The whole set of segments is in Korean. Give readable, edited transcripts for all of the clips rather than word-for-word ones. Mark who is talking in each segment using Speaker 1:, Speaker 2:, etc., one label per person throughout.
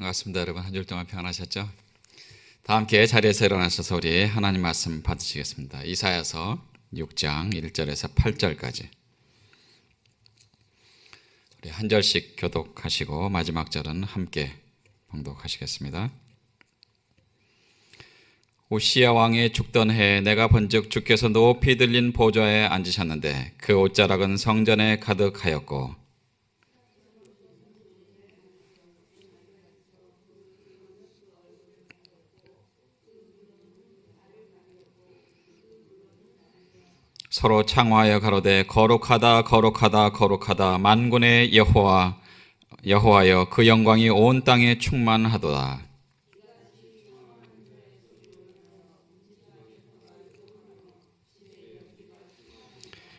Speaker 1: 반갑습니다. 여러분, 한 주일 동안 평안하셨죠? 다 함께 자리에서 일어나셔서 우리 하나님 말씀 받으시겠습니다. 이사야서 6장 1절에서 8절까지 우리 한 절씩 교독하시고 마지막 절은 함께 봉독하시겠습니다. 우시야 왕이 죽던 해에 내가 본즉 주께서 높이 들린 보좌에 앉으셨는데 그 옷자락은 성전에 가득하였고 서로 창화하여 가로되 거룩하다 거룩하다 거룩하다 만군의 여호와여 그 영광이 온 땅에 충만하도다.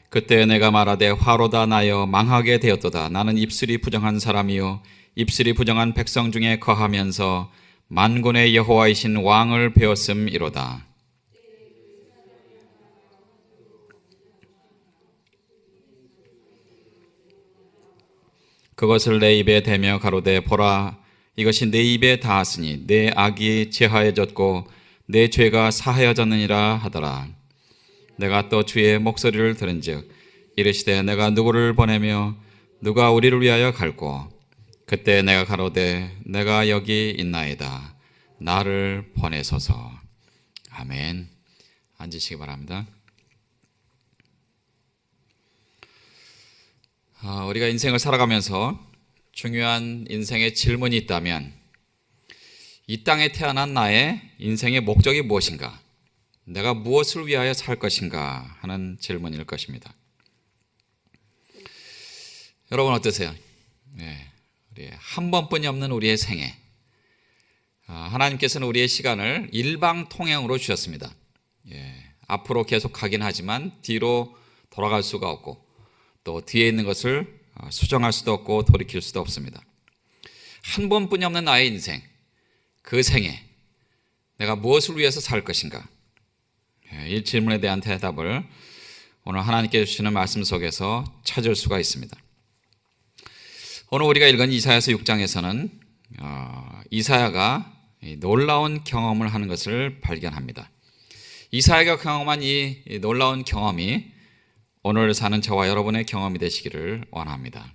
Speaker 1: 그때 내가 말하되 화로다 나여 망하게 되었도다. 나는 입술이 부정한 사람이요 입술이 부정한 백성 중에 거하면서 만군의 여호와이신 왕을 배웠음이로다. 그것을 내 입에 대며 가로되 보라 이것이 내 입에 닿았으니 내 악이 제하여졌고 내 죄가 사하여졌느니라 하더라. 내가 또 주의 목소리를 들은즉 이르시되 내가 누구를 보내며 누가 우리를 위하여 갈꼬. 그때 내가 가로되 내가 여기 있나이다. 나를 보내소서. 아멘. 앉으시기 바랍니다. 우리가 인생을 살아가면서 중요한 인생의 질문이 있다면 이 땅에 태어난 나의 인생의 목적이 무엇인가? 내가 무엇을 위하여 살 것인가? 하는 질문일 것입니다. 여러분 어떠세요? 우리 한 번뿐이 없는 우리의 생애, 하나님께서는 우리의 시간을 일방통행으로 주셨습니다. 앞으로 계속 가긴 하지만 뒤로 돌아갈 수가 없고 또 뒤에 있는 것을 수정할 수도 없고 돌이킬 수도 없습니다. 한 번뿐이 없는 나의 인생, 그 생에 내가 무엇을 위해서 살 것인가? 이 질문에 대한 대답을 오늘 하나님께 주시는 말씀 속에서 찾을 수가 있습니다. 오늘 우리가 읽은 이사야서 6장에서는 이사야가 놀라운 경험을 하는 것을 발견합니다. 이사야가 경험한 이 놀라운 경험이 오늘 사는 저와 여러분의 경험이 되시기를 원합니다.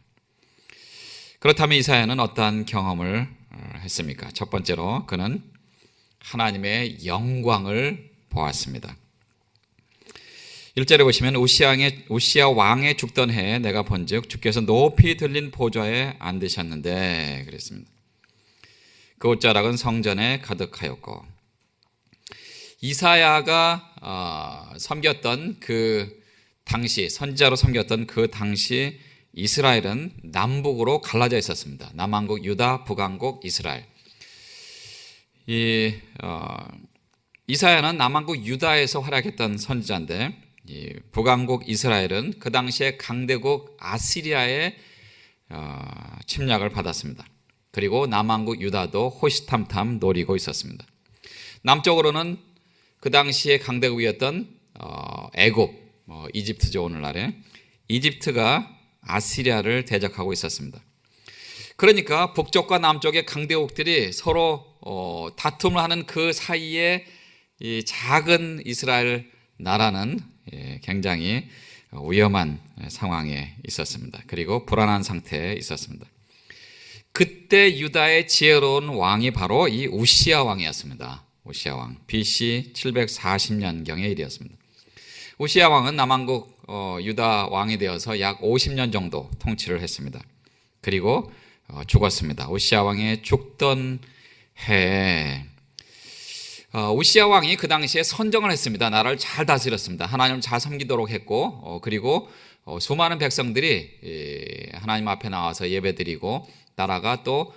Speaker 1: 그렇다면 이사야는 어떠한 경험을 했습니까? 첫 번째로 그는 하나님의 영광을 보았습니다. 1절에 보시면 우시야 왕의 죽던 해에 내가 본즉 주께서 높이 들린 보좌에 앉으셨는데 그랬습니다. 그 옷자락은 성전에 가득하였고 이사야가 섬겼던 그 당시 선지자로 섬겼던 그 당시 이스라엘은 남북으로 갈라져 있었습니다. 남왕국 유다, 북왕국 이스라엘. 이사야는 남왕국 유다에서 활약했던 선지자인데 북왕국 이스라엘은 그 당시에 강대국 아시리아의 침략을 받았습니다. 그리고 남왕국 유다도 호시탐탐 노리고 있었습니다. 남쪽으로는 그 당시에 강대국이었던 애굽, 이집트죠. 오늘날에 이집트가 아시리아를 대적하고 있었습니다. 그러니까 북쪽과 남쪽의 강대국들이 서로 다툼을 하는 그 사이에 이 작은 이스라엘 나라는 굉장히 위험한 상황에 있었습니다. 그리고 불안한 상태에 있었습니다. 그때 유다의 지혜로운 왕이 바로 이 우시야 왕이었습니다. 우시야 왕, BC 740년경의 일이었습니다. 우시야 왕은 남왕국 유다 왕이 되어서 약 50년 정도 통치를 했습니다. 그리고 죽었습니다. 우시야 왕의 죽던 해에 우시야 왕이 그 당시에 선정을 했습니다. 나라를 잘 다스렸습니다. 하나님을 잘 섬기도록 했고 그리고 수많은 백성들이 하나님 앞에 나와서 예배드리고 나라가 또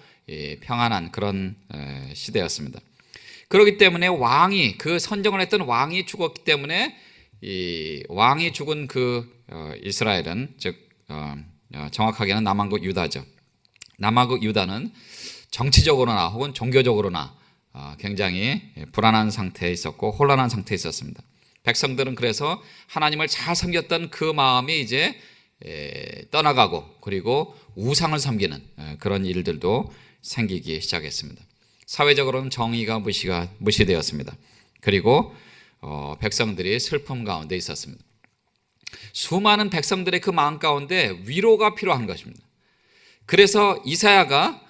Speaker 1: 평안한 그런 시대였습니다. 그렇기 때문에 왕이 그 선정을 했던 왕이 죽었기 때문에 이 왕이 죽은 그 이스라엘은 즉 정확하게는 남왕국 유다죠. 남왕국 유다는 정치적으로나 혹은 종교적으로나 굉장히 불안한 상태에 있었고 혼란한 상태에 있었습니다. 백성들은 그래서 하나님을 잘 섬겼던 그 마음이 이제 떠나가고 그리고 우상을 섬기는 그런 일들도 생기기 시작했습니다. 사회적으로는 정의가 무시되었습니다. 그리고 백성들이 슬픔 가운데 있었습니다. 수많은 백성들의 그 마음 가운데 위로가 필요한 것입니다. 그래서 이사야가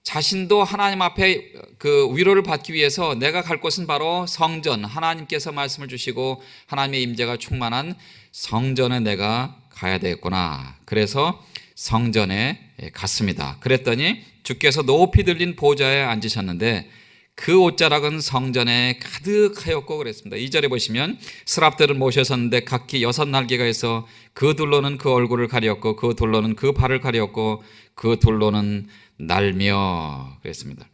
Speaker 1: 자신도 하나님 앞에 그 위로를 받기 위해서 내가 갈 곳은 바로 성전, 하나님께서 말씀을 주시고 하나님의 임재가 충만한 성전에 내가 가야 되겠구나. 그래서 성전에 갔습니다. 그랬더니 주께서 높이 들린 보좌에 앉으셨는데 그 옷자락은 성전에 가득하였고 그랬습니다. 2절에 보시면 스랍들을 모셔섰는데 각기 6날개가 있어 그 둘로는 그 얼굴을 가렸고 그 둘로는 그 발을 가렸고 그 둘로는 날며 그랬습니다.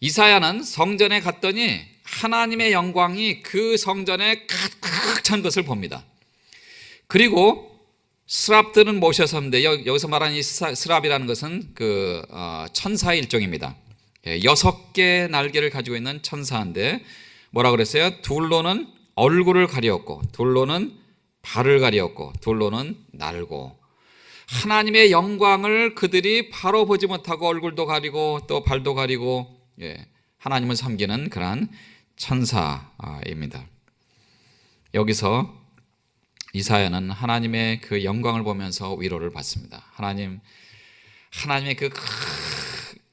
Speaker 1: 이사야는 성전에 갔더니 하나님의 영광이 그 성전에 가득 찬 것을 봅니다. 그리고 스랍들은 모셔섰는데 여기서 말하는 이 스랍이라는 것은 그 천사의 일종입니다. 6개 날개를 가지고 있는 천사인데 뭐라 그랬어요? 둘로는 얼굴을 가리었고 둘로는 발을 가리었고 둘로는 날고 하나님의 영광을 그들이 바로 보지 못하고 얼굴도 가리고 또 발도 가리고 하나님을 섬기는 그러한 천사입니다. 여기서 이사야는 하나님의 그 영광을 보면서 위로를 받습니다. 하나님의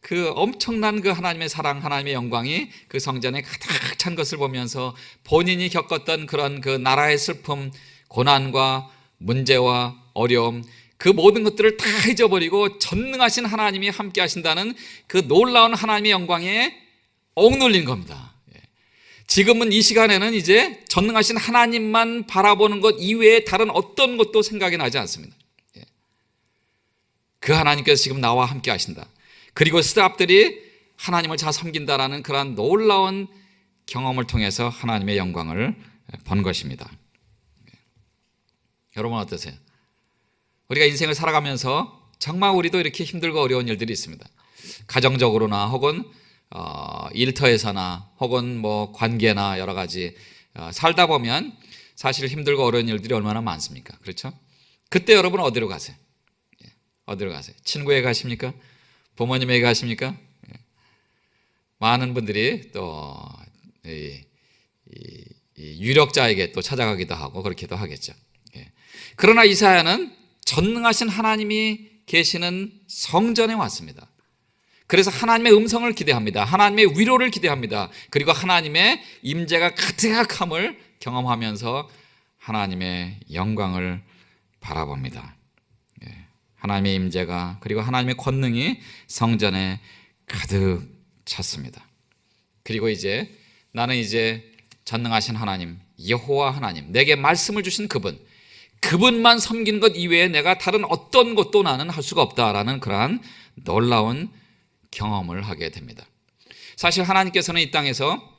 Speaker 1: 그 엄청난 그 하나님의 사랑, 하나님의 영광이 그 성전에 가득 찬 것을 보면서 본인이 겪었던 그런 그 나라의 슬픔, 고난과 문제와 어려움, 그 모든 것들을 다 잊어버리고 전능하신 하나님이 함께 하신다는 그 놀라운 하나님의 영광에 억눌린 겁니다. 지금은 이 시간에는 이제 전능하신 하나님만 바라보는 것 이외에 다른 어떤 것도 생각이 나지 않습니다. 그 하나님께서 지금 나와 함께 하신다. 그리고 스랍들이 하나님을 잘 섬긴다라는 그런 놀라운 경험을 통해서 하나님의 영광을 본 것입니다. 여러분 어떠세요? 우리가 인생을 살아가면서 정말 우리도 이렇게 힘들고 어려운 일들이 있습니다. 가정적으로나 혹은 일터에서나 혹은 뭐 관계나 여러 가지 살다 보면 사실 힘들고 어려운 일들이 얼마나 많습니까? 그렇죠? 그때 여러분 어디로 가세요? 어디로 가세요? 친구에게 가십니까? 부모님에게 가십니까? 많은 분들이 또 유력자에게 또 찾아가기도 하고 그렇기도 하겠죠. 그러나 이사야는 전능하신 하나님이 계시는 성전에 왔습니다. 그래서 하나님의 음성을 기대합니다. 하나님의 위로를 기대합니다. 그리고 하나님의 임재가 가득함을 경험하면서 하나님의 영광을 바라봅니다. 하나님의 임재가 그리고 하나님의 권능이 성전에 가득 찼습니다. 그리고 이제 나는 이제 전능하신 하나님, 여호와 하나님, 내게 말씀을 주신 그분만 섬기는 것 이외에 내가 다른 어떤 것도 나는 할 수가 없다라는 그러한 놀라운 경험을 하게 됩니다. 사실 하나님께서는 이 땅에서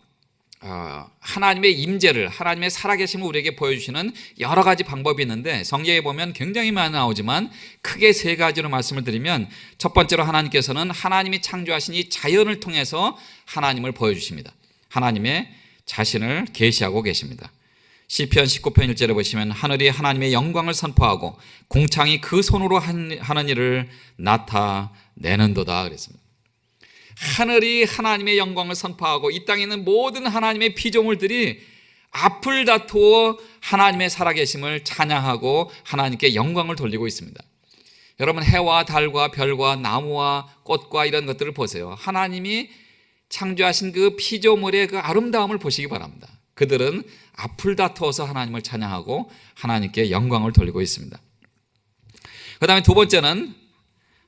Speaker 1: 하나님의 임재를, 하나님의 살아계심을 우리에게 보여주시는 여러 가지 방법이 있는데 성경에 보면 굉장히 많이 나오지만 크게 3가지로 말씀을 드리면 첫 번째로 하나님께서는 하나님이 창조하신 이 자연을 통해서 하나님을 보여주십니다. 하나님의 자신을 계시하고 계십니다. 시편 19편 1절에 보시면 하늘이 하나님의 영광을 선포하고 궁창이 그 손으로 하는 일을 나타내는도다 그랬습니다. 하늘이 하나님의 영광을 선포하고 이 땅에 있는 모든 하나님의 피조물들이 앞을 다투어 하나님의 살아계심을 찬양하고 하나님께 영광을 돌리고 있습니다. 여러분 해와 달과 별과 나무와 꽃과 이런 것들을 보세요. 하나님이 창조하신 그 피조물의 그 아름다움을 보시기 바랍니다. 그들은 앞을 다투어서 하나님을 찬양하고 하나님께 영광을 돌리고 있습니다. 그 다음에 두 번째는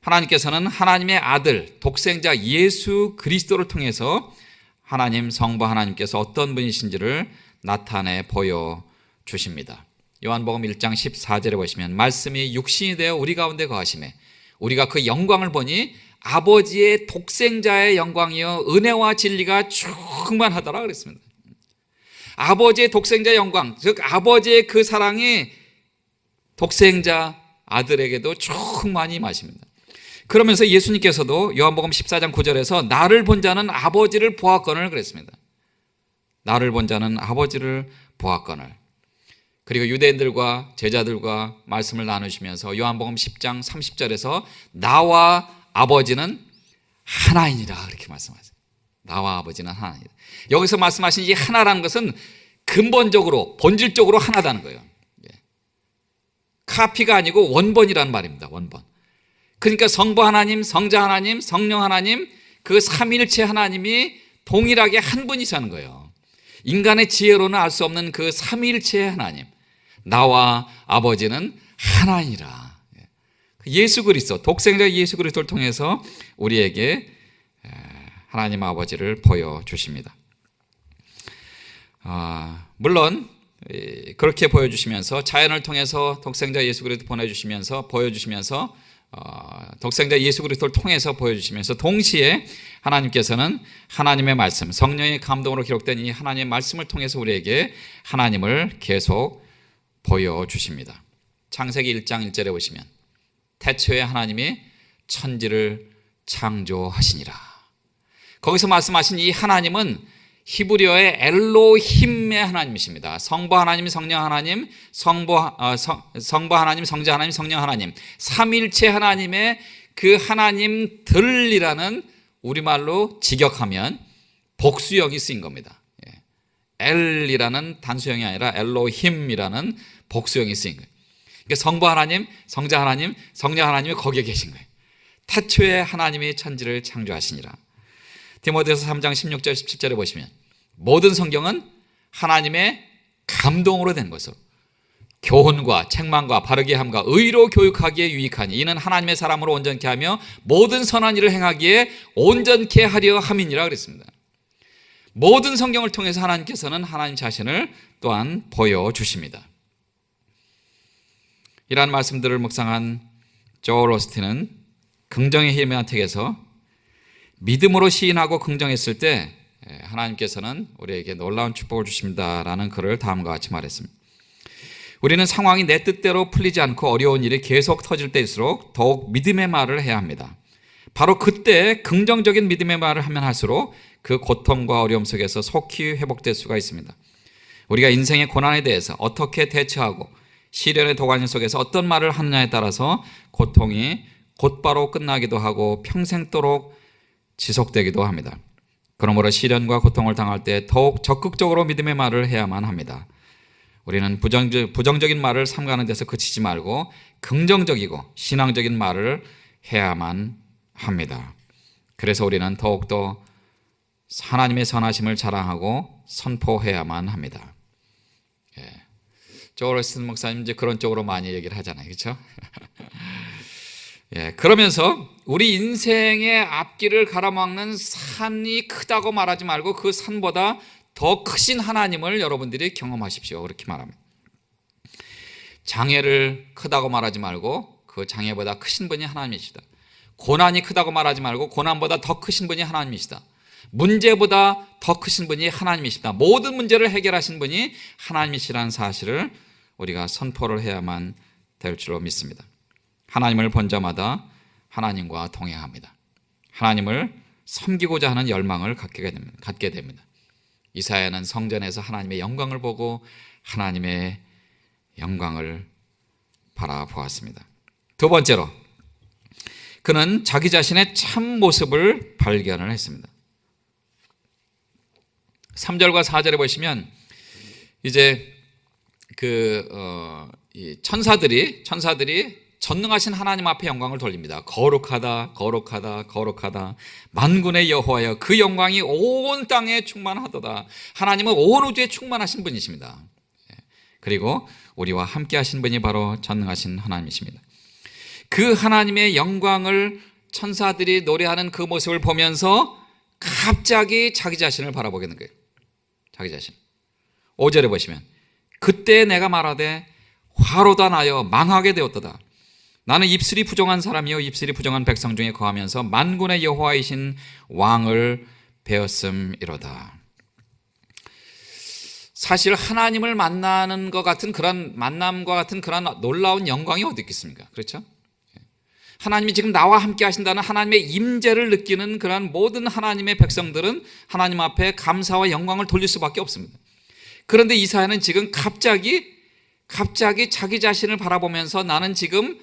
Speaker 1: 하나님께서는 하나님의 아들 독생자 예수 그리스도를 통해서 하나님 성부 하나님께서 어떤 분이신지를 나타내 보여주십니다. 요한복음 1장 14절에 보시면 말씀이 육신이 되어 우리 가운데 거하심에 우리가 그 영광을 보니 아버지의 독생자의 영광이여 은혜와 진리가 충만하더라 그랬습니다. 아버지의 독생자의 영광, 즉 아버지의 그 사랑이 독생자 아들에게도 충만히 임하십니다. 그러면서 예수님께서도 요한복음 14장 9절에서 나를 본 자는 아버지를 보았거늘 그랬습니다. 나를 본 자는 아버지를 보았거늘. 그리고 유대인들과 제자들과 말씀을 나누시면서 요한복음 10장 30절에서 나와 아버지는 하나이니라 그렇게 말씀하세요. 나와 아버지는 하나이다. 여기서 말씀하신 이 하나라는 것은 근본적으로 본질적으로 하나다는 거예요. 카피가 아니고 원본이라는 말입니다. 원본. 그러니까 성부 하나님, 성자 하나님, 성령 하나님, 그 삼위일체 하나님이 동일하게 한 분이시라는 거예요. 인간의 지혜로는 알 수 없는 그 삼위일체의 하나님, 나와 아버지는 하나이니라. 예수 그리스도, 독생자 예수 그리스도를 통해서 우리에게 하나님 아버지를 보여주십니다. 물론 그렇게 보여주시면서 자연을 통해서 독생자 예수 그리스도 보내주시면서 보여주시면서 독생자 예수 그리스도를 통해서 보여주시면서 동시에 하나님께서는 하나님의 말씀, 성령의 감동으로 기록된 이 하나님의 말씀을 통해서 우리에게 하나님을 계속 보여주십니다. 창세기 1장 1절에 보시면 태초에 하나님이 천지를 창조하시니라. 거기서 말씀하신 이 하나님은 히브리어의 엘로힘의 하나님이십니다. 성부 하나님, 성령 하나님, 성부 하나님, 성자 하나님, 성령 하나님, 삼일체 하나님의 그 하나님들이라는 우리말로 직역하면 복수형이 쓰인 겁니다. 엘이라는 단수형이 아니라 엘로힘이라는 복수형이 쓰인 거예요. 그러니까 성부 하나님, 성자 하나님, 성령 하나님이 거기에 계신 거예요. 태초에 하나님이 천지를 창조하시니라. 디모데서 3장 16절 17절에 보시면 모든 성경은 하나님의 감동으로 된 것으로 교훈과 책망과 바르게 함과 의로 교육하기에 유익하니 이는 하나님의 사람으로 온전케 하며 모든 선한 일을 행하기에 온전케 하려 함이니라 그랬습니다. 모든 성경을 통해서 하나님께서는 하나님 자신을 또한 보여주십니다. 이러한 말씀들을 묵상한 조엘 오스틴은 긍정의 힘의 책에서 믿음으로 시인하고 긍정했을 때 하나님께서는 우리에게 놀라운 축복을 주십니다라는 글을 다음과 같이 말했습니다. 우리는 상황이 내 뜻대로 풀리지 않고 어려운 일이 계속 터질 때일수록 더욱 믿음의 말을 해야 합니다. 바로 그때 긍정적인 믿음의 말을 하면 할수록 그 고통과 어려움 속에서 속히 회복될 수가 있습니다. 우리가 인생의 고난에 대해서 어떻게 대처하고 시련의 도가니 속에서 어떤 말을 하느냐에 따라서 고통이 곧바로 끝나기도 하고 평생도록 지속되기도 합니다. 그러므로 시련과 고통을 당할 때 더욱 적극적으로 믿음의 말을 해야만 합니다. 우리는 부정적인 말을 삼가는 데서 그치지 말고 긍정적이고 신앙적인 말을 해야만 합니다. 그래서 우리는 더욱더 하나님의 선하심을 자랑하고 선포해야만 합니다. 조엘 오스틴 목사님 이제 그런 쪽으로 많이 얘기를 하잖아요, 그렇죠? 그러면서 우리 인생의 앞길을 가로막는 산이 크다고 말하지 말고 그 산보다 더 크신 하나님을 여러분들이 경험하십시오. 그렇게 말합니다. 장애를 크다고 말하지 말고 그 장애보다 크신 분이 하나님이시다. 고난이 크다고 말하지 말고 고난보다 더 크신 분이 하나님이시다. 문제보다 더 크신 분이 하나님이시다. 모든 문제를 해결하신 분이 하나님이시라는 사실을 우리가 선포를 해야만 될 줄로 믿습니다. 하나님을 본 자마다 하나님과 동행합니다. 하나님을 섬기고자 하는 열망을 갖게 됩니다. 이사야는 성전에서 하나님의 영광을 보고 하나님의 영광을 바라보았습니다. 두 번째로 그는 자기 자신의 참 모습을 발견을 했습니다. 3절과 4절에 보시면 이제 이 천사들이 전능하신 하나님 앞에 영광을 돌립니다. 거룩하다, 거룩하다, 거룩하다. 만군의 여호와여, 그 영광이 온 땅에 충만하도다. 하나님은 온 우주에 충만하신 분이십니다. 그리고 우리와 함께 하신 분이 바로 전능하신 하나님이십니다. 그 하나님의 영광을 천사들이 노래하는 그 모습을 보면서 갑자기 자기 자신을 바라보게 되는 거예요. 자기 자신. 5절에 보시면 그때 내가 말하되 화로다 나여 망하게 되었도다. 나는 입술이 부정한 사람이요 입술이 부정한 백성 중에 거하면서 만군의 여호와이신 왕을 배웠음이로다. 사실 하나님을 만나는 것 같은 그런 만남과 같은 그런 놀라운 영광이 어디 있겠습니까? 그렇죠? 하나님이 지금 나와 함께 하신다는 하나님의 임재를 느끼는 그런 모든 하나님의 백성들은 하나님 앞에 감사와 영광을 돌릴 수밖에 없습니다. 그런데 이사야는 지금 갑자기 자기 자신을 바라보면서 나는 지금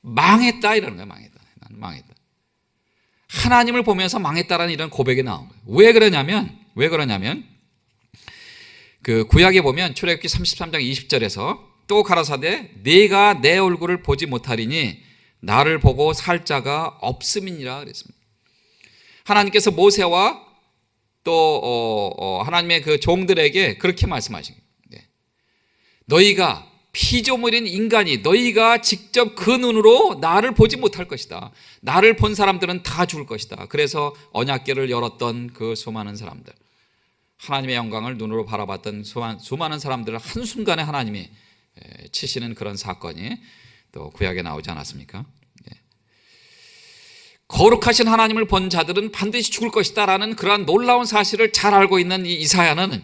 Speaker 1: 망했다 이러는 거예요. 나는 망했다. 하나님을 보면서 망했다라는 이런 고백이 나온 거예요. 왜 그러냐면 그 구약에 보면 출애굽기 33장 20절에서 또 가라사대 네가 내 얼굴을 보지 못하리니 나를 보고 살 자가 없음이니라 그랬습니다. 하나님께서 모세와 또 하나님의 그 종들에게 그렇게 말씀하신 거예요. 네. 너희가 피조물인 인간이 너희가 직접 그 눈으로 나를 보지 못할 것이다. 나를 본 사람들은 다 죽을 것이다. 그래서 언약궤를 열었던 그 수많은 사람들, 하나님의 영광을 눈으로 바라봤던 수많은 사람들을 한순간에 하나님이 치시는 그런 사건이 또 구약에 나오지 않았습니까? 거룩하신 하나님을 본 자들은 반드시 죽을 것이다 라는 그러한 놀라운 사실을 잘 알고 있는 이 이사야는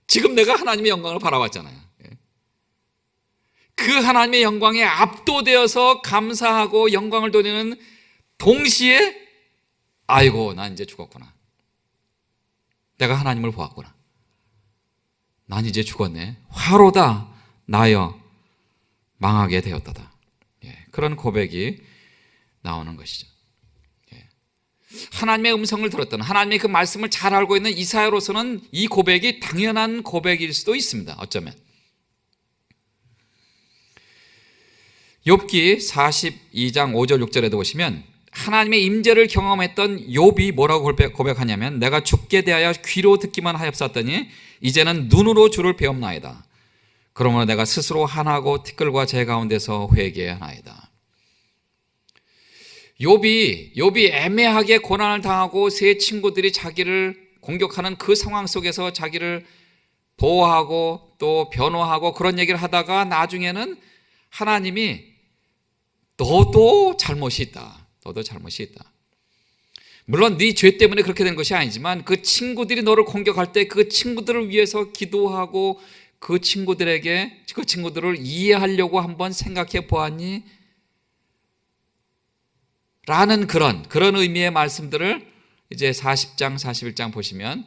Speaker 1: 지금 내가 하나님의 영광을 바라봤잖아요. 그 하나님의 영광에 압도되어서 감사하고 영광을 돌리는 동시에 아이고 난 이제 죽었구나. 내가 하나님을 보았구나. 난 이제 죽었네. 화로다 나여 망하게 되었다다. 그런 고백이 나오는 것이죠. 하나님의 음성을 들었던, 하나님의 그 말씀을 잘 알고 있는 이사야로서는 이 고백이 당연한 고백일 수도 있습니다. 어쩌면 욥기 42장 5절 6절에도 보시면 하나님의 임재를 경험했던 욥이 뭐라고 고백하냐면 내가 죽게 대하여 귀로 듣기만 하였었더니 이제는 눈으로 주를 배움나이다. 그러므로 내가 스스로 한하고 티끌과 재 가운데서 회개하나이다. 욥이 애매하게 고난을 당하고 세 친구들이 자기를 공격하는 그 상황 속에서 자기를 보호하고 또 변호하고 그런 얘기를 하다가 나중에는 하나님이 너도 잘못이 있다. 너도 잘못이 있다. 물론 네 죄 때문에 그렇게 된 것이 아니지만 그 친구들이 너를 공격할 때 그 친구들을 위해서 기도하고 그 친구들을 이해하려고 한번 생각해 보았니? 라는 그런 의미의 말씀들을 이제 40장, 41장 보시면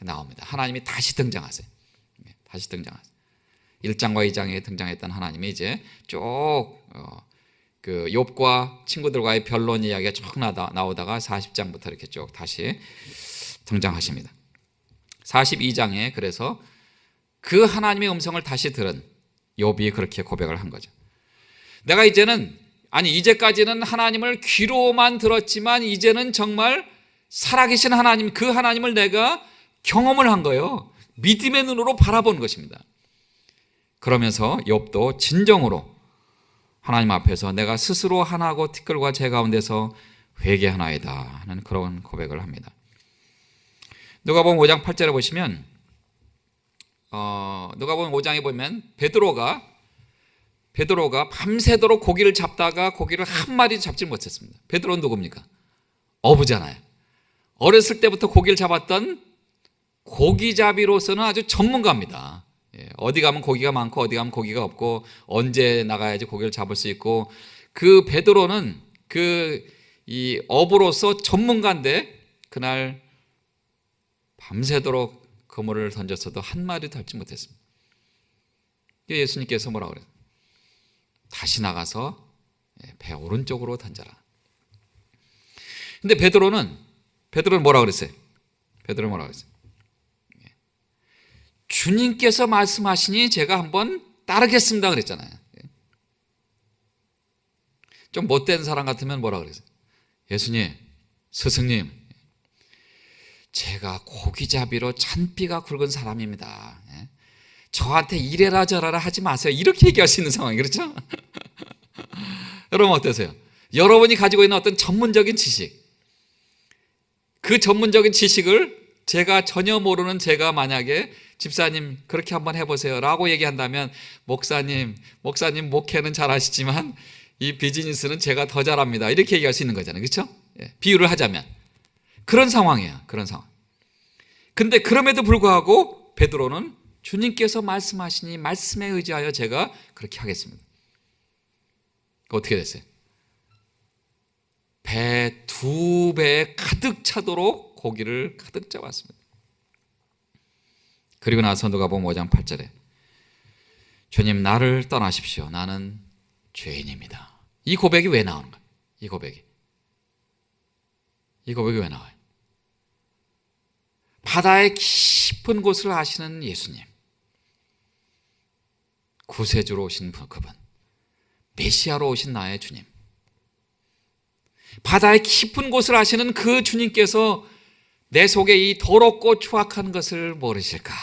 Speaker 1: 나옵니다. 하나님이 다시 등장하세요. 다시 등장하세요. 1장과 2장에 등장했던 하나님이 이제 그 욥과 친구들과의 변론 이야기가 쭉 나오다가 40장부터 이렇게 쭉 다시 등장하십니다. 42장에 그래서 그 하나님의 음성을 다시 들은 욥이 그렇게 고백을 한 거죠. 내가 이제까지는 하나님을 귀로만 들었지만 이제는 정말 살아계신 하나님, 그 하나님을 내가 경험을 한 거예요. 믿음의 눈으로 바라본 것입니다. 그러면서 욥도 진정으로 하나님 앞에서 내가 스스로 한하고 티끌과 재 가운데서 회개하나이다 하는 그런 고백을 합니다. 누가복음 5장 8절에 보시면 누가복음 5장에 보면 베드로가 밤새도록 고기를 잡다가 고기를 한 마리 잡지 못했습니다. 베드로는 누굽니까? 어부잖아요. 어렸을 때부터 고기를 잡았던 고기잡이로서는 아주 전문가입니다. 어디 가면 고기가 많고 어디 가면 고기가 없고 언제 나가야지 고기를 잡을 수 있고 그 베드로는 이 어부로서 전문가인데 그날 밤새도록 그물을 던졌어도 한 마리도 잡지 못했습니다. 예수님께서 뭐라고 그래요? 다시 나가서 배 오른쪽으로 던져라. 근데 베드로는 뭐라고 그랬어요? 주님께서 말씀하시니 제가 한번 따르겠습니다 그랬잖아요. 좀 못된 사람 같으면 뭐라고 그랬어요? 예수님, 스승님, 제가 고기잡이로 잔비가 굵은 사람입니다. 저한테 이래라 저래라 하지 마세요. 이렇게 얘기할 수 있는 상황이 그렇죠? 여러분 어떠세요? 여러분이 가지고 있는 어떤 전문적인 지식, 그 전문적인 지식을 제가 전혀 모르는 제가 만약에 집사님 그렇게 한번 해보세요 라고 얘기한다면 목사님 목회는 잘하시지만 이 비즈니스는 제가 더 잘합니다 이렇게 얘기할 수 있는 거잖아요. 그렇죠? 비유를 하자면 그런 상황이에요. 그런 상황. 근데 그럼에도 불구하고 베드로는 주님께서 말씀하시니 말씀에 의지하여 제가 그렇게 하겠습니다. 어떻게 됐어요? 배 2배 가득 차도록 고기를 가득 잡았습니다. 그리고 나서 누가복음 5장 8절에 주님 나를 떠나십시오. 나는 죄인입니다. 이 고백이 왜 나오는 거예요? 이 고백이 이 고백이 왜 나와요? 바다의 깊은 곳을 아시는 예수님, 구세주로 오신 그분, 메시아로 오신 나의 주님, 바다의 깊은 곳을 아시는 그 주님께서 내 속에 이 더럽고 추악한 것을 모르실까?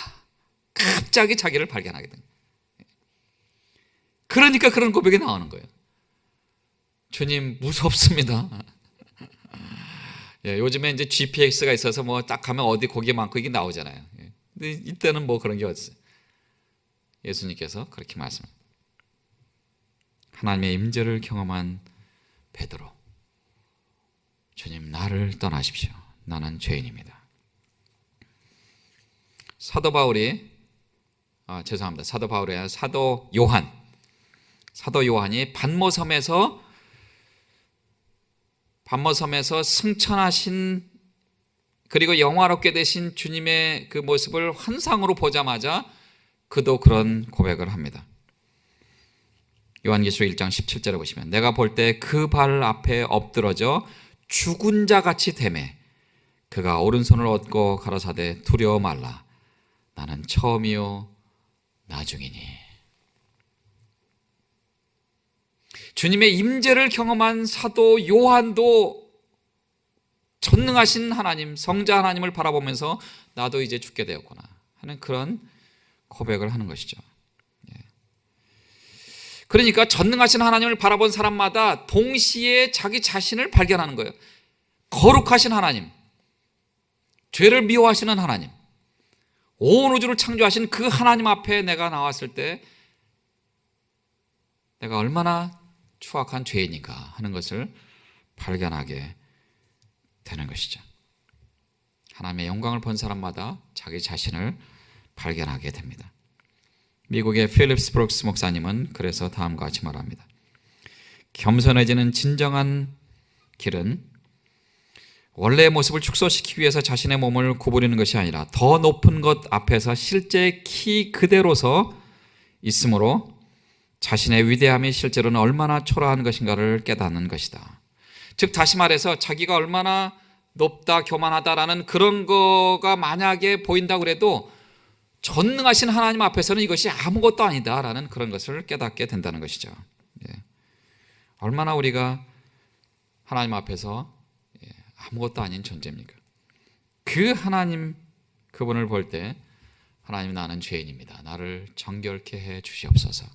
Speaker 1: 갑자기 자기를 발견하게 됩니다. 그러니까 그런 고백이 나오는 거예요. 주님 무섭습니다. 예, 요즘에 이제 GPS가 있어서 뭐 딱 가면 어디 고기 많고 이게 나오잖아요. 예. 근데 이때는 뭐 그런 게 어딨어요. 예수님께서 그렇게 말씀합니다. 하나님의 임재를 경험한 베드로, 주님 나를 떠나십시오. 나는 죄인입니다. 사도 바울이 죄송합니다. 사도 바울이 아니라 사도 요한이 반모섬에서 승천하신 그리고 영화롭게 되신 주님의 그 모습을 환상으로 보자마자 그도 그런 고백을 합니다. 요한계시록 1장 17절에 보시면 내가 볼 때 그 발 앞에 엎드러져 죽은 자 같이 되매 그가 오른손을 얻고 가라사대 두려워 말라 나는 처음이요 나중이니. 주님의 임재를 경험한 사도 요한도 전능하신 하나님, 성자 하나님을 바라보면서 나도 이제 죽게 되었구나 하는 그런 고백을 하는 것이죠. 그러니까 전능하신 하나님을 바라본 사람마다 동시에 자기 자신을 발견하는 거예요. 거룩하신 하나님, 죄를 미워하시는 하나님, 온 우주를 창조하신 그 하나님 앞에 내가 나왔을 때 내가 얼마나 추악한 죄인인가 하는 것을 발견하게 되는 것이죠. 하나님의 영광을 본 사람마다 자기 자신을 발견하게 됩니다. 미국의 필립스 브룩스 목사님은 그래서 다음과 같이 말합니다. 겸손해지는 진정한 길은 원래의 모습을 축소시키기 위해서 자신의 몸을 구부리는 것이 아니라 더 높은 것 앞에서 실제 키 그대로서 있으므로 자신의 위대함이 실제로는 얼마나 초라한 것인가를 깨닫는 것이다. 즉 다시 말해서 자기가 얼마나 높다 교만하다라는 그런 거가 만약에 보인다고 그래도 전능하신 하나님 앞에서는 이것이 아무것도 아니다라는 그런 것을 깨닫게 된다는 것이죠. 얼마나 우리가 하나님 앞에서 아무것도 아닌 존재입니까? 그 하나님, 그분을 볼 때 하나님 나는 죄인입니다. 나를 정결케 해 주시옵소서.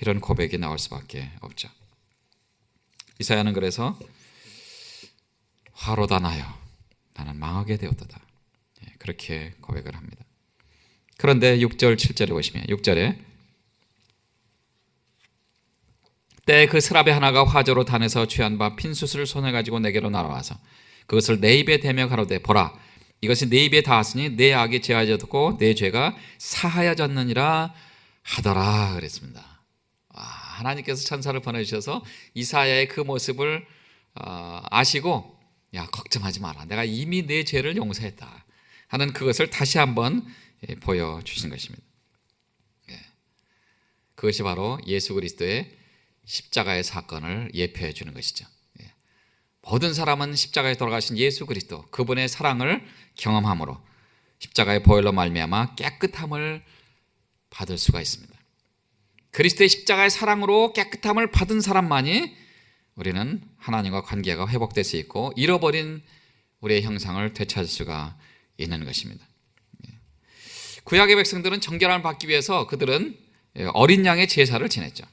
Speaker 1: 이런 고백이 나올 수밖에 없죠. 이사야는 그래서 화로다 나여 나는 망하게 되었도다. 그렇게 고백을 합니다. 그런데 6절 7절에 보시면 6절에 때 그 스라비 하나가 화조로 단에서 취한 바 핀숯을 손에 가지고 내게로 날아와서 그것을 내 입에 대며 가로되 보라 이것이 내 입에 닿았으니 내 악이 제하여졌고 내 죄가 사하여졌느니라 하더라 그랬습니다. 하나님께서 천사를 보내주셔서 이사야의 그 모습을 아시고 야 걱정하지 마라 내가 이미 내 죄를 용서했다 하는 그것을 다시 한번 보여주신 것입니다. 그것이 바로 예수 그리스도의 십자가의 사건을 예표해 주는 것이죠. 모든 사람은 십자가에 돌아가신 예수 그리스도 그분의 사랑을 경험함으로 십자가의 보혈로 말미암아 깨끗함을 받을 수가 있습니다. 그리스도의 십자가의 사랑으로 깨끗함을 받은 사람만이 우리는 하나님과 관계가 회복될 수 있고 잃어버린 우리의 형상을 되찾을 수가 있는 것입니다. 구약의 백성들은 정결함을 받기 위해서 그들은 어린 양의 제사를 지냈죠.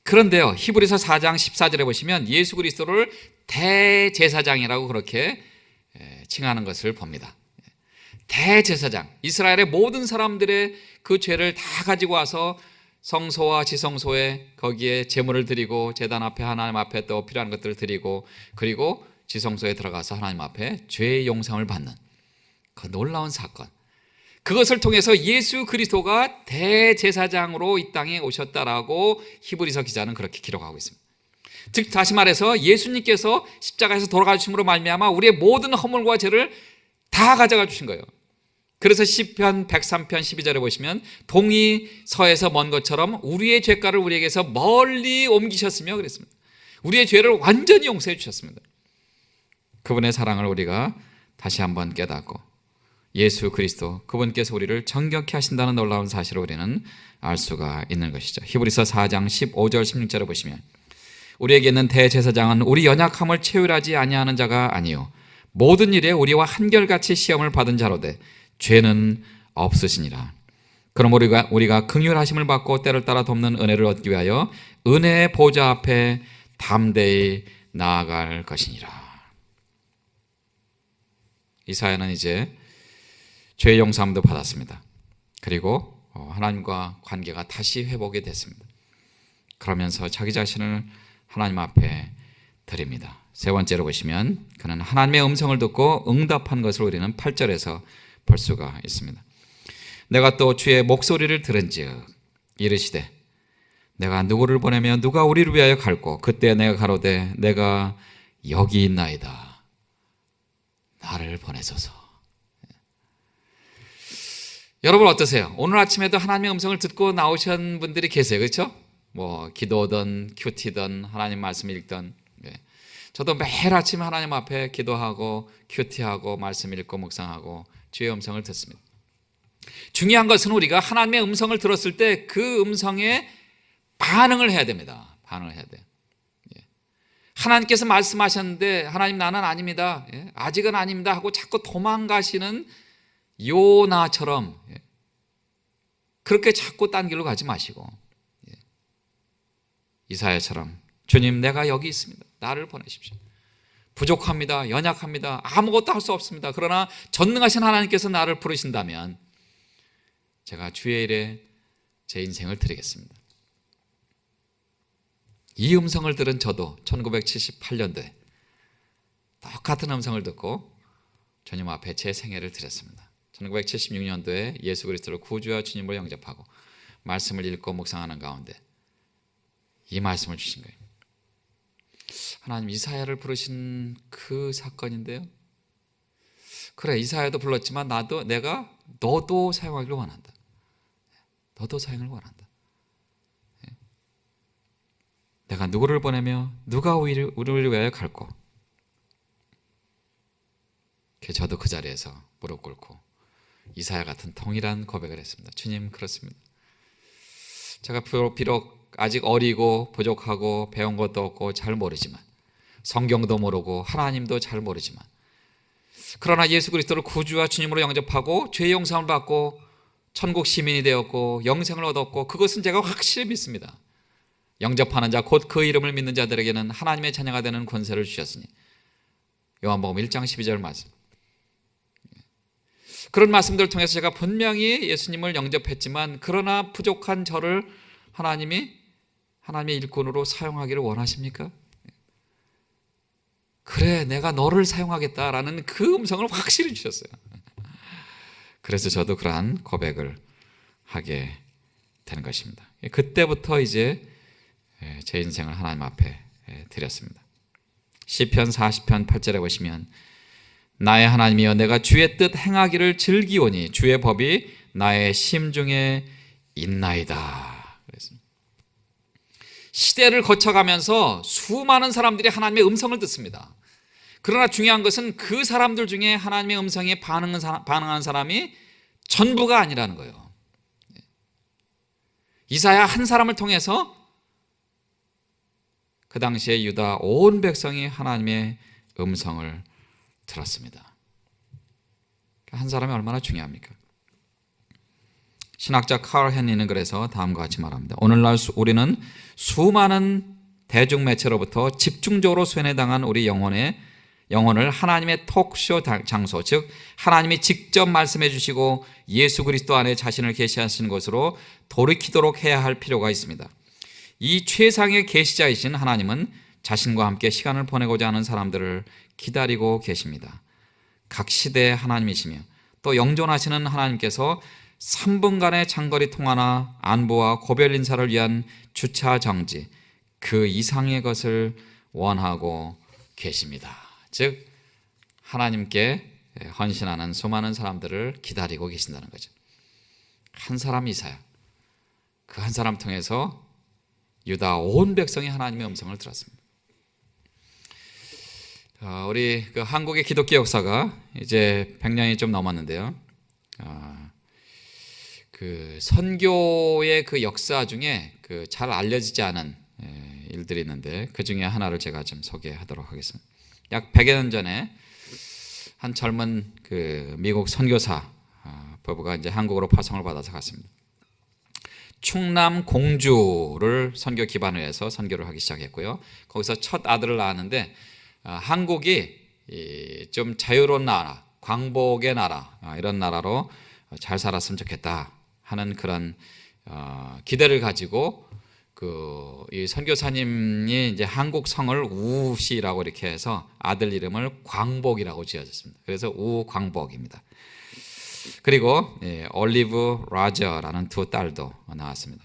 Speaker 1: 그런데요 히브리서 4장 14절에 보시면 예수 그리스도를 대제사장이라고 그렇게 칭하는 것을 봅니다. 대제사장, 이스라엘의 모든 사람들의 그 죄를 다 가지고 와서 성소와 지성소에 거기에 제물을 드리고 제단 앞에 하나님 앞에 또 필요한 것들을 드리고 그리고 지성소에 들어가서 하나님 앞에 죄의 용서를 받는 그 놀라운 사건, 그것을 통해서 예수 그리스도가 대제사장으로 이 땅에 오셨다라고 히브리서 기자는 그렇게 기록하고 있습니다. 즉 다시 말해서 예수님께서 십자가에서 돌아가 주심으로 말미암아 우리의 모든 허물과 죄를 다 가져가 주신 거예요. 그래서 시편 103편 12절에 보시면 동이 서에서 먼 것처럼 우리의 죄가를 우리에게서 멀리 옮기셨으며 그랬습니다. 우리의 죄를 완전히 용서해 주셨습니다. 그분의 사랑을 우리가 다시 한번 깨닫고 예수 그리스도 그분께서 우리를 정결케 하신다는 놀라운 사실을 우리는 알 수가 있는 것이죠. 히브리서 4장 15절 16절을 보시면 우리에게 있는 대제사장은 우리 연약함을 체휼하지 아니하는 자가 아니요 모든 일에 우리와 한결같이 시험을 받은 자로되 죄는 없으시니라. 그럼 우리가 긍휼하심을 받고 때를 따라 돕는 은혜를 얻기 위하여 은혜의 보좌 앞에 담대히 나아갈 것이니라. 이사야는 이제 죄의 용서함도 받았습니다. 그리고 하나님과 관계가 다시 회복이 됐습니다. 그러면서 자기 자신을 하나님 앞에 드립니다. 세 번째로 보시면 그는 하나님의 음성을 듣고 응답한 것을 우리는 8절에서 볼 수가 있습니다. 내가 또 주의 목소리를 들은즉 이르시되 내가 누구를 보내며 누가 우리를 위하여 갈고 그때 내가 가로되 내가 여기 있나이다 나를 보내소서. 여러분 어떠세요? 오늘 아침에도 하나님의 음성을 듣고 나오신 분들이 계세요. 그렇죠? 뭐 기도든 큐티든 하나님 말씀 읽든. 저도 매일 아침 하나님 앞에 기도하고 큐티하고 말씀 읽고 묵상하고 주의 음성을 듣습니다. 중요한 것은 우리가 하나님의 음성을 들었을 때 그 음성에 반응을 해야 됩니다. 반응을 해야 돼요. 하나님께서 말씀하셨는데 하나님 나는 아닙니다. 아직은 아닙니다 하고 자꾸 도망가시는 요나처럼 그렇게 자꾸 딴 길로 가지 마시고 이사야처럼 주님 내가 여기 있습니다. 나를 보내십시오. 부족합니다. 연약합니다. 아무것도 할 수 없습니다. 그러나 전능하신 하나님께서 나를 부르신다면 제가 주의 일에 제 인생을 드리겠습니다. 이 음성을 들은 저도 1978년도에 똑같은 음성을 듣고 주님 앞에 제 생애를 드렸습니다. 1976년도에 예수 그리스도를 구주와 주님으로 영접하고 말씀을 읽고 묵상하는 가운데 이 말씀을 주신 거예요. 하나님 이사야를 부르신 그 사건인데요. 그래 이사야도 불렀지만 너도 사용하기를 원한다. 너도 사용을 원한다. 내가 누구를 보내며 누가 우리를 위하여 갈고. 저도 그 자리에서 무릎 꿇고 이사야 같은 동일한 고백을 했습니다. 주님 그렇습니다. 제가 비록 아직 어리고 부족하고 배운 것도 없고 잘 모르지만 성경도 모르고 하나님도 잘 모르지만 그러나 예수 그리스도를 구주와 주님으로 영접하고 죄의 용서를 받고 천국 시민이 되었고 영생을 얻었고 그것은 제가 확실히 믿습니다. 영접하는 자 곧 그 이름을 믿는 자들에게는 하나님의 자녀가 되는 권세를 주셨으니 요한복음 1장 12절 말씀. 그런 말씀들을 통해서 제가 분명히 예수님을 영접했지만 그러나 부족한 저를 하나님이 하나님의 일꾼으로 사용하기를 원하십니까? 그래 내가 너를 사용하겠다라는 그 음성을 확실히 주셨어요. 그래서 저도 그러한 고백을 하게 되는 것입니다. 그때부터 이제 제 인생을 하나님 앞에 드렸습니다. 시편 40편 8절에 보시면 나의 하나님이여 내가 주의 뜻 행하기를 즐기오니 주의 법이 나의 심중에 있나이다. 그랬습니다. 시대를 거쳐가면서 수많은 사람들이 하나님의 음성을 듣습니다. 그러나 중요한 것은 그 사람들 중에 하나님의 음성에 반응한 사람이 전부가 아니라는 거예요. 이사야 한 사람을 통해서 그 당시에 유다 온 백성이 하나님의 음성을 들었습니다. 한 사람이 얼마나 중요합니까? 신학자 칼 헨리는 그래서 다음과 같이 말합니다. 오늘날 우리는 수많은 대중매체로부터 집중적으로 쇠뇌당한 우리 영혼을 하나님의 톡쇼 장소, 즉 하나님이 직접 말씀해 주시고 예수 그리스도 안에 자신을 계시하시는 것으로 돌이키도록 해야 할 필요가 있습니다. 이 최상의 계시자이신 하나님은 자신과 함께 시간을 보내고자 하는 사람들을 기다리고 계십니다. 각 시대의 하나님이시며 또 영존하시는 하나님께서 3분간의 장거리 통화나 안보와 고별 인사를 위한 주차 정지 그 이상의 것을 원하고 계십니다. 즉 하나님께 헌신하는 수많은 사람들을 기다리고 계신다는 거죠. 한 사람 이사야, 그 한 사람 통해서 유다 온 백성이 하나님의 음성을 들었습니다. 우리 그 한국의 기독교 역사가 이제 100년이 좀 넘었는데요. 그 선교의 그 역사 중에 그 잘 알려지지 않은 일들이 있는데 그 중에 하나를 제가 좀 소개하도록 하겠습니다. 약 100여 년 전에 한 젊은 그 미국 선교사 부부가 이제 한국으로 파송을 받아서 갔습니다. 충남 공주를 선교 기반으로 해서 선교를 하기 시작했고요. 거기서 첫 아들을 낳았는데 한국이 좀 자유로운 나라, 광복의 나라, 이런 나라로 잘 살았으면 좋겠다 하는 그런 기대를 가지고 이 선교사님이 이제 한국 성을 우씨라고 이렇게 해서 아들 이름을 광복이라고 지어졌습니다. 그래서 우광복입니다. 그리고 올리브 라저라는 두 딸도 나왔습니다.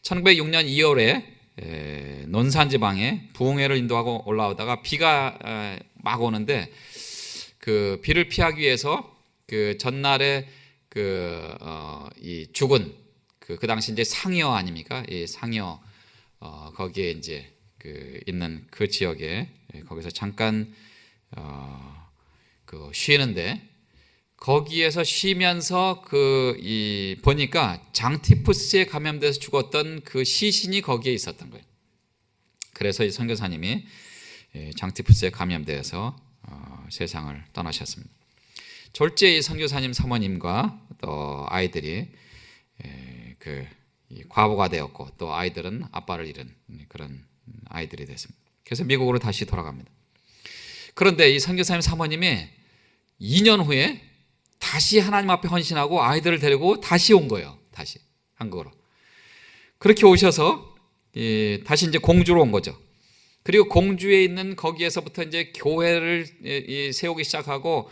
Speaker 1: 1906년 2월에 논산 지방에 부흥회를 인도하고 올라오다가 비가 막 오는데 그 비를 피하기 위해서 그 전날에 이 죽은 그 당시 이제 상여 아닙니까? 이 상여 거기에 이제 있는 그 지역에 거기서 잠깐 쉬는데 거기에서 쉬면서 보니까 장티푸스에 감염돼서 죽었던 그 시신이 거기에 있었던 거예요. 그래서 이 선교사님이 장티푸스에 감염돼서 세상을 떠나셨습니다. 졸지에 이 선교사님 사모님과 또 아이들이 이 과부가 되었고 또 아이들은 아빠를 잃은 그런 아이들이 됐습니다. 그래서 미국으로 다시 돌아갑니다. 그런데 이 선교사님 사모님이 2년 후에 다시 하나님 앞에 헌신하고 아이들을 데리고 다시 온 거예요. 다시 한국으로. 그렇게 오셔서 다시 이제 공주로 온 거죠. 그리고 공주에 있는 거기에서부터 이제 교회를 세우기 시작하고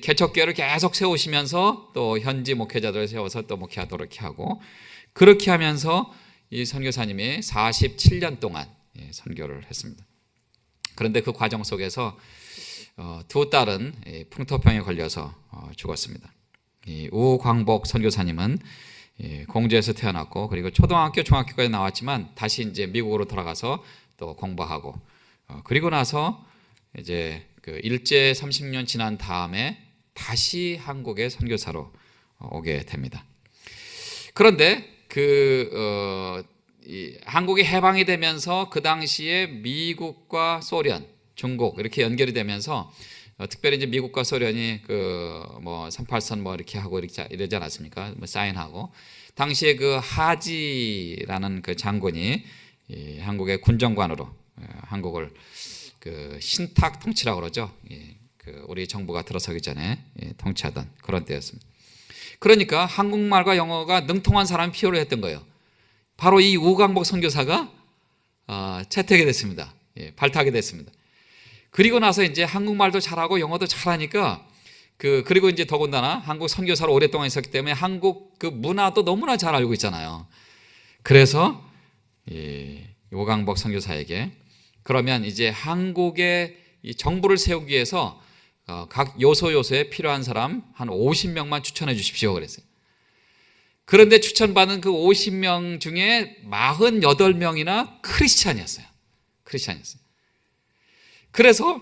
Speaker 1: 개척교회를 계속 세우시면서 또 현지 목회자들을 세워서 또 목회하도록 이렇게 하고 그렇게 하면서 이 선교사님이 47년 동안 선교를 했습니다. 그런데 그 과정 속에서 두 딸은 풍토병에 걸려서 죽었습니다. 이 우광복 선교사님은 공주에서 태어났고 그리고 초등학교, 중학교까지 나왔지만 다시 이제 미국으로 돌아가서 또 공부하고 그리고 나서 이제 일제 30년 지난 다음에 다시 한국의 선교사로 오게 됩니다. 그런데 한국이 해방이 되면서 그 당시에 미국과 소련, 중국 이렇게 연결이 되면서 특별히 이제 미국과 소련이 38선 이렇게 하고 이러지 않았습니까? 사인하고 당시에 하지라는 장군이 한국의 군정관으로 한국을 신탁 통치라고 그러죠. 우리 정부가 들어서기 전에 통치하던 그런 때였습니다. 그러니까 한국말과 영어가 능통한 사람이 필요로 했던 거예요. 바로 이 우광복 선교사가 채택이 됐습니다. 발탁이 됐습니다. 그리고 나서 이제 한국말도 잘하고 영어도 잘하니까 그리고 이제 더군다나 한국 선교사로 오랫동안 있었기 때문에 한국 문화도 너무나 잘 알고 있잖아요. 그래서 우광복 선교사에게 그러면 이제 한국의 이 정부를 세우기 위해서 각 요소에 필요한 사람 한 50명만 추천해 주십시오 그랬어요. 그런데 추천받은 그 50명 중에 48명이나 크리스찬이었어요. 그래서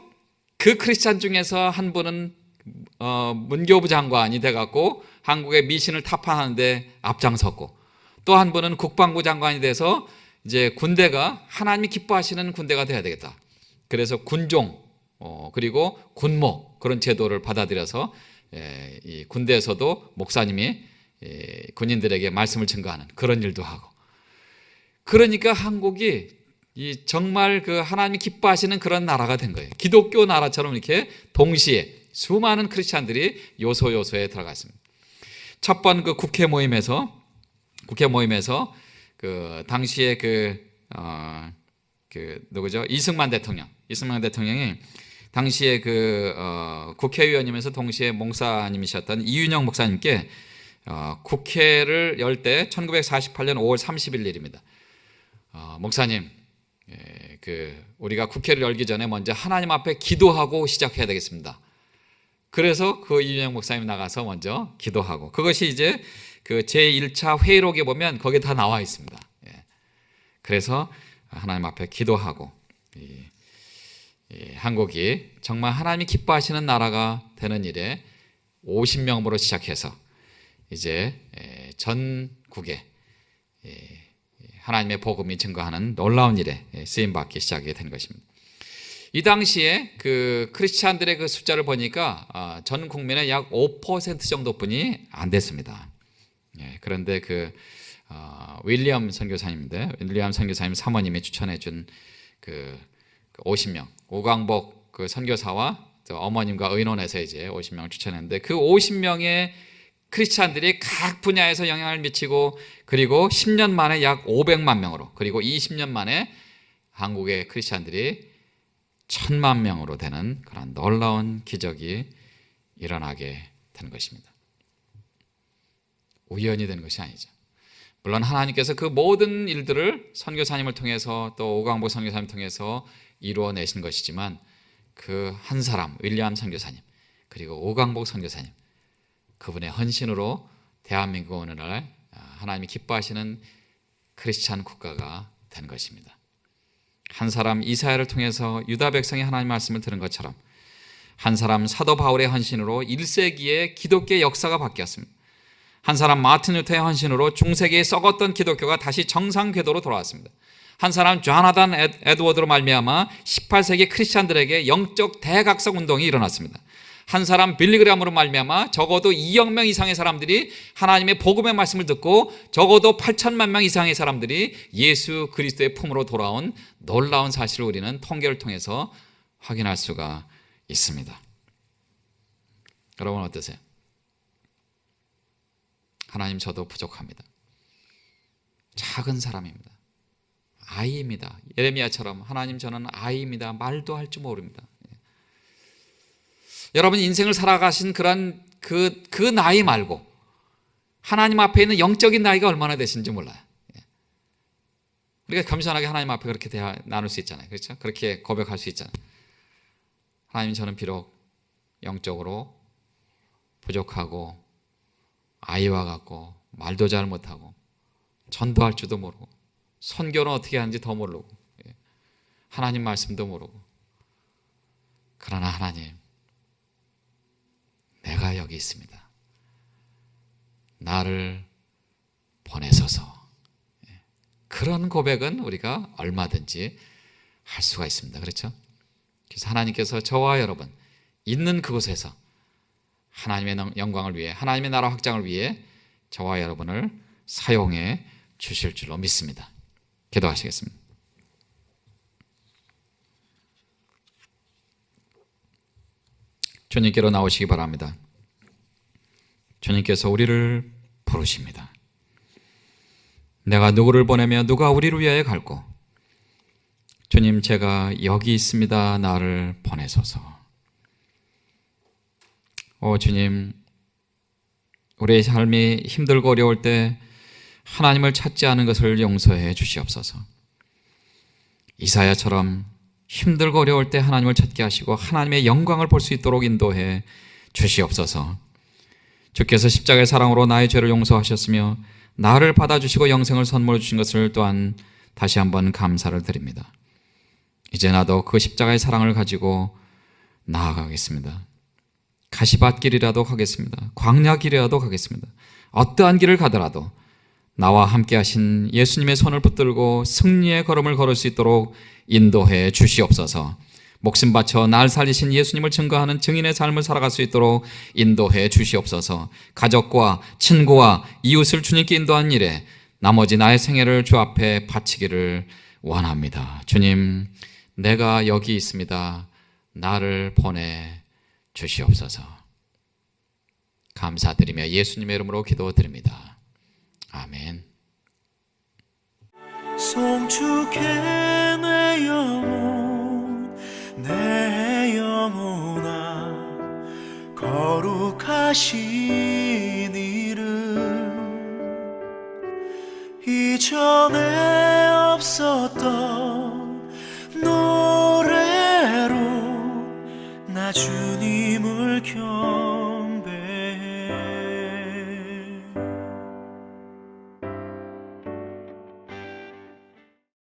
Speaker 1: 그 크리스찬 중에서 한 분은 문교부 장관이 돼갖고 한국의 미신을 타파하는데 앞장섰고 또 한 분은 국방부 장관이 돼서 이제 군대가 하나님이 기뻐하시는 군대가 돼야 되겠다. 그래서 군종 그리고 군모 그런 제도를 받아들여서 이 군대에서도 목사님이 군인들에게 말씀을 증거하는 그런 일도 하고 그러니까 한국이 정말 하나님이 기뻐하시는 그런 나라가 된 거예요. 기독교 나라처럼 이렇게 동시에 수많은 크리스찬들이 요소에 들어갔습니다. 첫 번 국회 모임에서 당시에 누구죠? 이승만 대통령이 당시에 국회의원이면서 동시에 목사님이셨던 이윤영 목사님께 국회를 열 때 1948년 5월 30일 일입니다. 목사님, 우리가 국회를 열기 전에 먼저 하나님 앞에 기도하고 시작해야 되겠습니다. 그래서 이윤영 목사님이 나가서 먼저 기도하고 그것이 이제 제1차 회의록에 보면 거기에 다 나와 있습니다. 그래서 하나님 앞에 기도하고 한국이 정말 하나님이 기뻐하시는 나라가 되는 일에 50명으로 시작해서 이제 전국에 하나님의 복음이 증거하는 놀라운 일에 쓰임받기 시작이 된 것입니다. 이 당시에 그 크리스찬들의 그 숫자를 보니까 전 국민의 약 5% 정도뿐이 안 됐습니다. 그런데 그 윌리엄 선교사님인데, 윌리엄 선교사님 사모님이 추천해 준 그 50명, 오광복 그 선교사와 어머님과 의논해서 이제 50명을 추천했는데, 그 50명의 크리스찬들이 각 분야에서 영향을 미치고, 그리고 10년 만에 약 500만 명으로, 그리고 20년 만에 한국의 크리스찬들이 1000만 명으로 되는 그런 놀라운 기적이 일어나게 된 것입니다. 우연이 된 것이 아니죠. 물론 하나님께서 그 모든 일들을 선교사님을 통해서 또 오광복 선교사님을 통해서 이루어내신 것이지만, 그 한 사람 윌리엄 선교사님 그리고 오광복 선교사님, 그분의 헌신으로 대한민국 오늘날 하나님이 기뻐하시는 크리스찬 국가가 된 것입니다. 한 사람 이사야를 통해서 유다 백성이 하나님 말씀을 들은 것처럼, 한 사람 사도 바울의 헌신으로 1세기의 기독교의 역사가 바뀌었습니다. 한 사람 마틴 루터의 헌신으로 중세기에 썩었던 기독교가 다시 정상 궤도로 돌아왔습니다. 한 사람 조나단 에드워드로 말미암아 18세기 크리스찬들에게 영적 대각성 운동이 일어났습니다. 한 사람 빌리그램으로 말미암아 적어도 2억 명 이상의 사람들이 하나님의 복음의 말씀을 듣고, 적어도 8천만 명 이상의 사람들이 예수 그리스도의 품으로 돌아온 놀라운 사실을 우리는 통계를 통해서 확인할 수가 있습니다. 여러분 어떠세요? 하나님, 저도 부족합니다. 작은 사람입니다. 아이입니다. 예레미야처럼 하나님, 저는 아이입니다. 말도 할 줄 모릅니다. 여러분 인생을 살아가신 그런 그 나이 말고 하나님 앞에 있는 영적인 나이가 얼마나 되신지 몰라요. 우리가 겸손하게 하나님 앞에 그렇게 나눌 수 있잖아요. 그렇죠? 그렇게 고백할 수 있잖아요. 하나님, 저는 비록 영적으로 부족하고 아이와 같고 말도 잘 못하고 전도할 줄도 모르고 선교는 어떻게 하는지 더 모르고 하나님 말씀도 모르고, 그러나 하나님, 내가 여기 있습니다. 나를 보내소서. 그런 고백은 우리가 얼마든지 할 수가 있습니다. 그렇죠? 그래서 하나님께서 저와 여러분 있는 그곳에서 하나님의 영광을 위해, 하나님의 나라 확장을 위해 저와 여러분을 사용해 주실 줄로 믿습니다. 기도하시겠습니다. 주님께로 나오시기 바랍니다. 주님께서 우리를 부르십니다. 내가 누구를 보내며 누가 우리를 위하여 갈고, 주님, 제가 여기 있습니다. 나를 보내소서. 주님, 우리의 삶이 힘들고 어려울 때 하나님을 찾지 않은 것을 용서해 주시옵소서. 이사야처럼 힘들고 어려울 때 하나님을 찾게 하시고 하나님의 영광을 볼 수 있도록 인도해 주시옵소서. 주께서 십자가의 사랑으로 나의 죄를 용서하셨으며 나를 받아주시고 영생을 선물해 주신 것을 또한 다시 한번 감사를 드립니다. 이제 나도 그 십자가의 사랑을 가지고 나아가겠습니다. 가시밭길이라도 가겠습니다. 광야길이라도 가겠습니다. 어떠한 길을 가더라도 나와 함께 하신 예수님의 손을 붙들고 승리의 걸음을 걸을 수 있도록 인도해 주시옵소서. 목숨 바쳐 날 살리신 예수님을 증거하는 증인의 삶을 살아갈 수 있도록 인도해 주시옵소서. 가족과 친구와 이웃을 주님께 인도한 일에 나머지 나의 생애를 주 앞에 바치기를 원합니다. 주님, 내가 여기 있습니다. 나를 보내 주시옵소서. 감사드리며 예수님의 이름으로 기도드립니다. 아멘.
Speaker 2: 송축해 내 영혼, 내 영혼아, 거룩하신 이름. 이전에 없었던 노래로 나 주